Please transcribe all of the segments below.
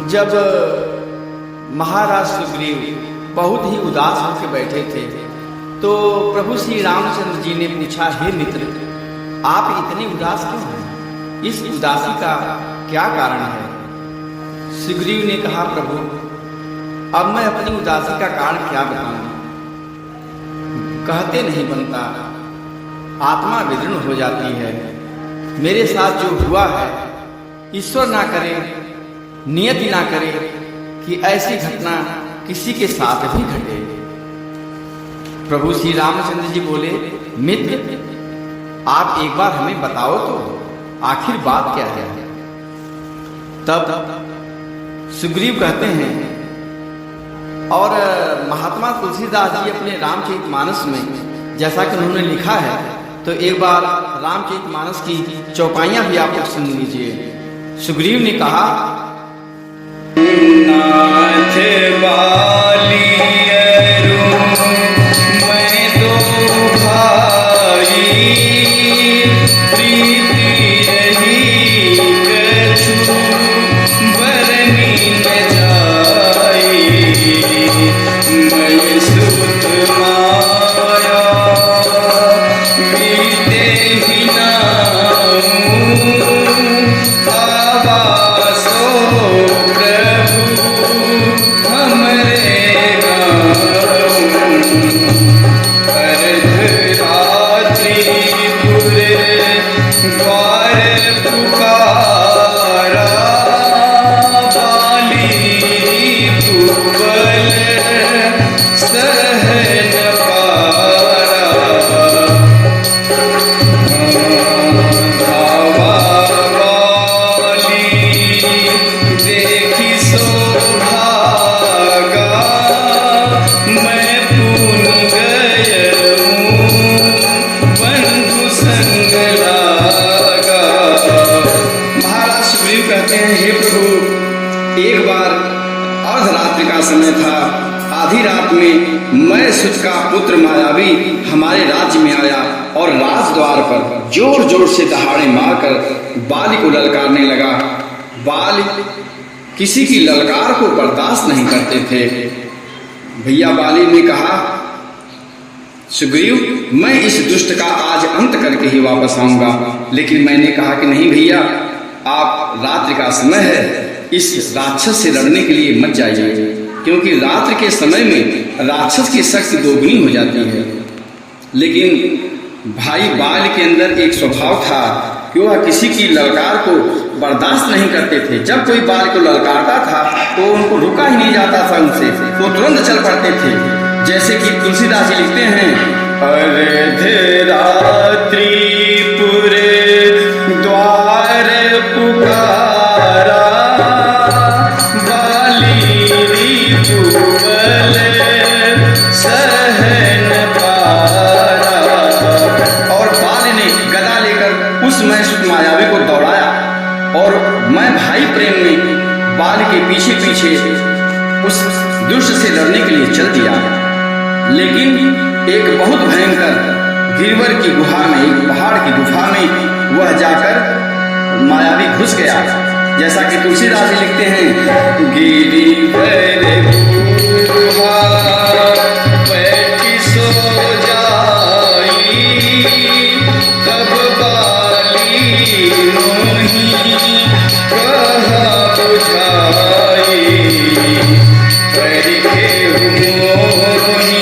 जब महाराज सुग्रीव बहुत ही उदास होकर बैठे थे तो प्रभु श्री रामचंद्र जी ने पूछा, हे मित्र, आप इतने उदास क्यों हैं? इस उदासी का क्या कारण है? सुग्रीव ने कहा, प्रभु, अब मैं अपनी उदासी का कारण क्या बताऊं? कहते नहीं बनता, आत्मा विदीर्ण हो जाती है। मेरे साथ जो हुआ है, ईश्वर ना करे, नियति ना करे कि ऐसी घटना किसी के साथ भी घटे। प्रभु श्री रामचंद्र जी बोले, मित्र, आप एक बार हमें बताओ तो आखिर बात क्या है? तब सुग्रीव कहते हैं, और महात्मा तुलसीदास जी अपने रामचरितमानस में जैसा कि उन्होंने लिखा है, तो एक बार रामचरितमानस की चौपाइयां भी आप लोग सुन लीजिए। सुग्रीव ने कहा, नाथ बाली मैं तो भाई प्रीति रही कछु बरनी न जाई मैं सुत माया बीते ही नाऊं आवासो एक बार अर्धरात्रि का समय था। आधी रात में मैं सुत का पुत्र मायावी हमारे राज्य में आया और राजद्वार पर जोर जोर से दहाड़े मारकर बाली को ललकारने लगा। बाल किसी की ललकार को बर्दाश्त नहीं करते थे। भैया बाली ने कहा, सुग्रीव, मैं इस दुष्ट का आज अंत करके ही वापस आऊंगा। लेकिन मैंने कहा कि नहीं भैया, आप रात्रि का समय है, इस राक्षस से लड़ने के लिए मत जाइए, क्योंकि रात्रि के समय में राक्षस की शक्ति दोगुनी हो जाती है। लेकिन भाई बाल के अंदर एक स्वभाव था कि वह किसी की ललकार को बर्दाश्त नहीं करते थे। जब कोई बाल को ललकारता था तो उनको रुका ही नहीं जाता था उनसे, वो तुरंत चल पड़ते थे। जैसे कि तुलसीदास जी लिखते हैं, अर्धरात्रि पूरे द्वार पुकारा सहन पारा। और बाल ने गदा लेकर उस मैसूर मायावी को दौड़ाया और मैं भाई प्रेम में बाल के पीछे पीछे उस दुष्ट से लड़ने के लिए चल दिया। लेकिन एक बहुत भयंकर गिरवर की गुहा में, एक पहाड़ की गुफा में वह जाकर मायावी घुस गया। जैसा कि तुलसीदास जी लिखते हैं, गिरिवर बैठी सो जाई तब बाली मोही कहा बुझाई करके मोही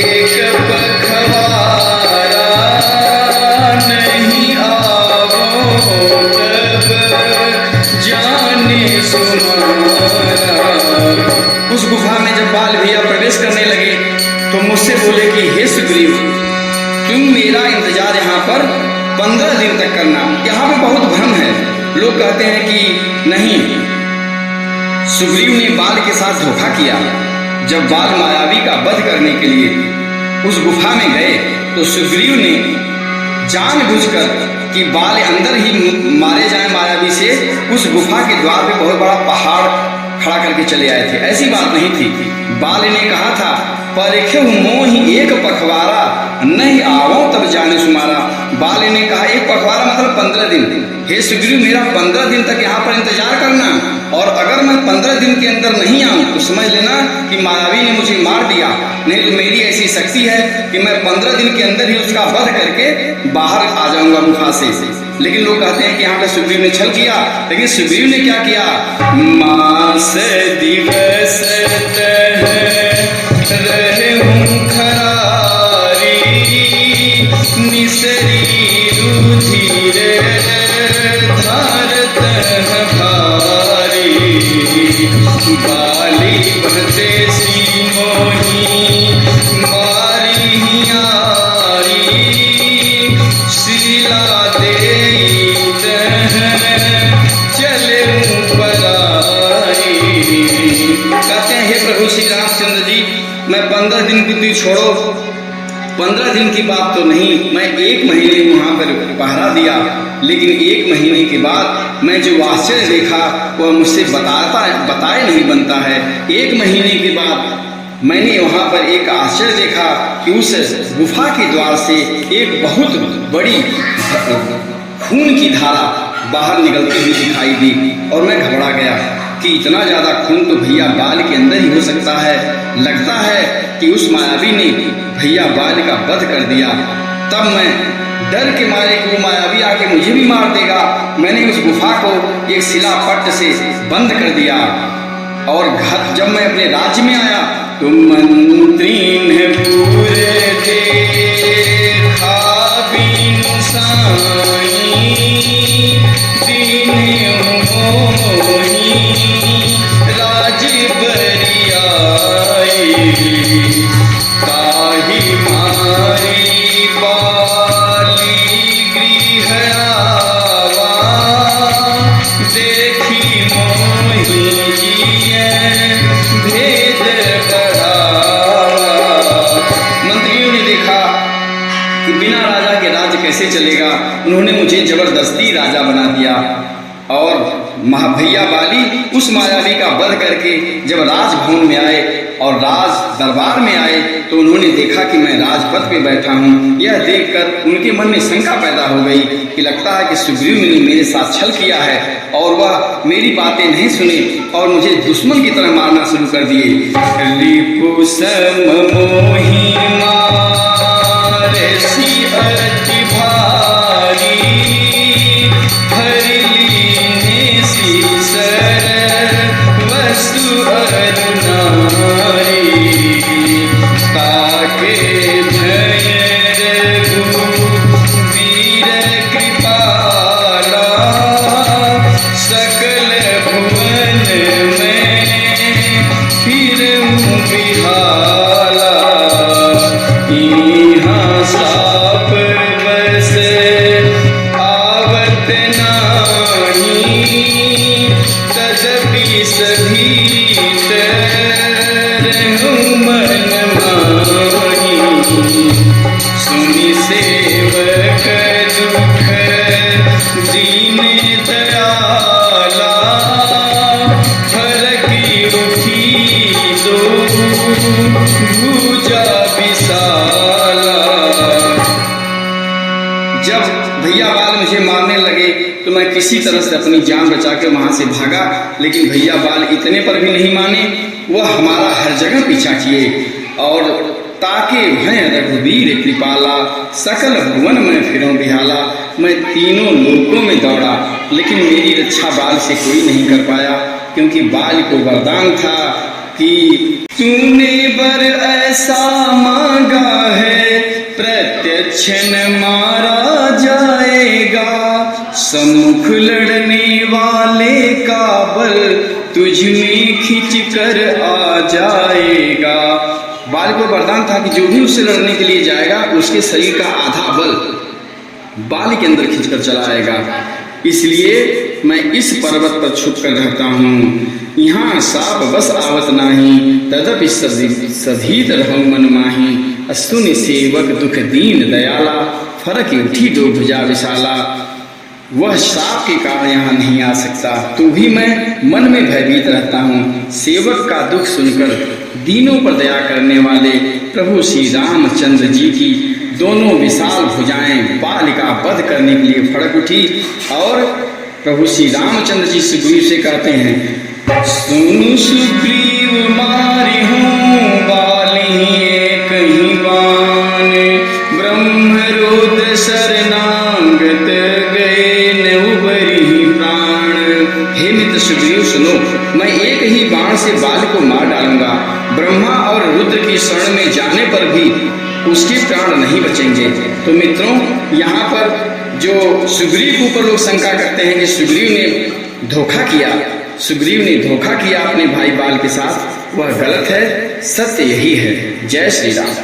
एक पखवारा नहीं आवो तब जाने सुमारा। उस गुफा में जब बाल भैया प्रवेश करने लगे तो मुझसे बोले कि हे सुग्रीव, तुम मेरा इंतजार यहाँ पर 15 दिन तक करना। यहाँ पे बहुत भ्रम है। लोग कहते हैं कि नहीं, सुग्रीव ने बाल के साथ धोखा किया। जब बाल मायावी का वध करने के लिए उस गुफा में गए तो सुग्रीव ने जानबूझकर कि बाल अंदर ही मारे जाए मायावी से, उस गुफा के द्वार पे बहुत बड़ा पहाड़ खड़ा करके चले आए थे। ऐसी बात नहीं थी। बाल ने कहा था, परखे मोहि एक पखवारा नहीं आवो तब जाने सुमारा। बाल ने कहा, एक पखवारा मतलब 15 दिन। हे सुग्रीव, मेरा 15 दिन तक यहाँ पर इंतजार करना और अगर मैं 15 दिन के अंदर नहीं आऊं तो समझ लेना कि मायावी ने मुझे मार दिया। नहीं तो मेरी ऐसी शक्ति है कि मैं 15 दिन के अंदर ही उसका वध करके बाहर आ जाऊंगा गुफा से। लेकिन लोग कहते हैं कि यहाँ पे सुग्रीव ने छल किया, लेकिन सुग्रीव ने क्या किया? मास दिवस रहूं खरारी, निसरी रुधिर धारत भारी, बाली बहते सी मोही मारी हियारी, शिला दे चले पराई। कहते हैं हे प्रभु श्री रामचंद्र जी, मैं 15 दिन की तू छोड़ो, 15 दिन की बात तो नहीं, मैं 1 महीने वहां पर पहरा दिया, लेकिन 1 महीने के बाद मैं जो आश्चर्य देखा वह मुझसे बताए नहीं बनता है। 1 महीने के बाद मैंने वहां पर एक आश्चर्य देखा कि उस गुफा के द्वार से एक बहुत बड़ी खून की धारा बाहर निकलती हुई दिखाई दी और मैं घबरा गया कि इतना ज्यादा खून तो भैया बाल के अंदर ही हो सकता है। लगता है कि उस मायावी ने भैया बाल का वध कर दिया। तब मैं डर के मारे कि वो मायावी आके मुझे भी मार देगा, मैंने उस गुफा को एक शिलापट्ट से बंद कर दिया। और घर जब मैं अपने राज्य में आया तो मंत्री ने पूरे देखा बिनु साई, दीने मोही राज बरियाई, ताही मारी बाली गृह आवा, देखी मोही भेद बढ़ावा। मंत्रियों ने देखा कि बिना राजा के राज्य कैसे चलेगा, उन्होंने मुझे जबरदस्ती राजा बना दिया। और भैया बाली उस मायावी का वध करके जब राजभवन में आए और राज दरबार में आए तो उन्होंने देखा कि मैं राजपद पे बैठा हूँ। यह देखकर उनके मन में शंका पैदा हो गई कि लगता है कि सुग्रीव ने मेरे साथ छल किया है और वह मेरी बातें नहीं सुनी और मुझे दुश्मन की तरह मारना शुरू कर दिए। रिपु सम मोहि मारसी अति भारी, वस्तु अरुणारी, ताके भय वीर कृपाला, सकल भुवन में फिरऊं बिहाला, यहाँ साप बस आवत नाही, तदपि सभीत रहूं मन माही, सुनि सेवक दुख दीन दयाला, फरकी उठी दो भुजा विशाला। जब भैया बाल मुझे मारने लगे तो मैं किसी तरह से अपनी जान बचा के वहां से भागा, लेकिन भैया बाल इतने पर भी नहीं माने, वह हमारा हर जगह पीछा किए और ताके भय रघुवीर कृपाला, सकल भुवन में फिरूं बिहाला। मैं तीनों लोकों में दौड़ा, लेकिन मेरी रक्षा बाल से कोई नहीं कर पाया, क्योंकि बाल को वरदान था कि तूने बर ऐसा मांगा है, प्रत्यक्ष न मारा जाएगा, सम्मुख लड़ने वाले का बल तुझ में खिंच कर आ जाएगा। बाल को वरदान था कि जो भी उससे लड़ने के लिए जाएगा उसके शरीर का आधा बल बाल के अंदर खिंचकर चला आएगा। इसलिए मैं इस पर्वत पर छुप कर रहता हूँ, यहाँ साप बस आवत नाही, तदपि सधीत रहूं मन माही, सुनि सेवक दुख दीन दयाला, फरक उठी दो भुजा विशाला। वह साप के कारण यहाँ नहीं आ सकता, तो भी मैं मन में भयभीत रहता हूँ। सेवक का दुख सुनकर दीनों पर दया करने वाले प्रभु श्री रामचंद्र जी की दोनों विशाल भुजाएं बाल का वध करने के लिए फड़क उठी और प्रभु श्री रामचंद्र जी सुग्रीव से कहते हैं, सुनु सुग्रीव मारि हूँ बाली एक ही बान, ब्रह्म रुद्र शरणागत गए न उबरी प्राण। हे मित्र सुग्रीव सुनो, मैं एक ही बाण से बाल को मार डालूंगा, ब्रह्मा और रुद्र की शरण में जाने पर भी उसके प्राण नहीं बचेंगे। तो मित्रों, यहाँ पर जो सुग्रीव के ऊपर लोग शंका करते हैं कि सुग्रीव ने धोखा किया, सुग्रीव ने धोखा किया अपने भाई बाल के साथ, वह गलत है, सत्य यही है। जय श्री राम।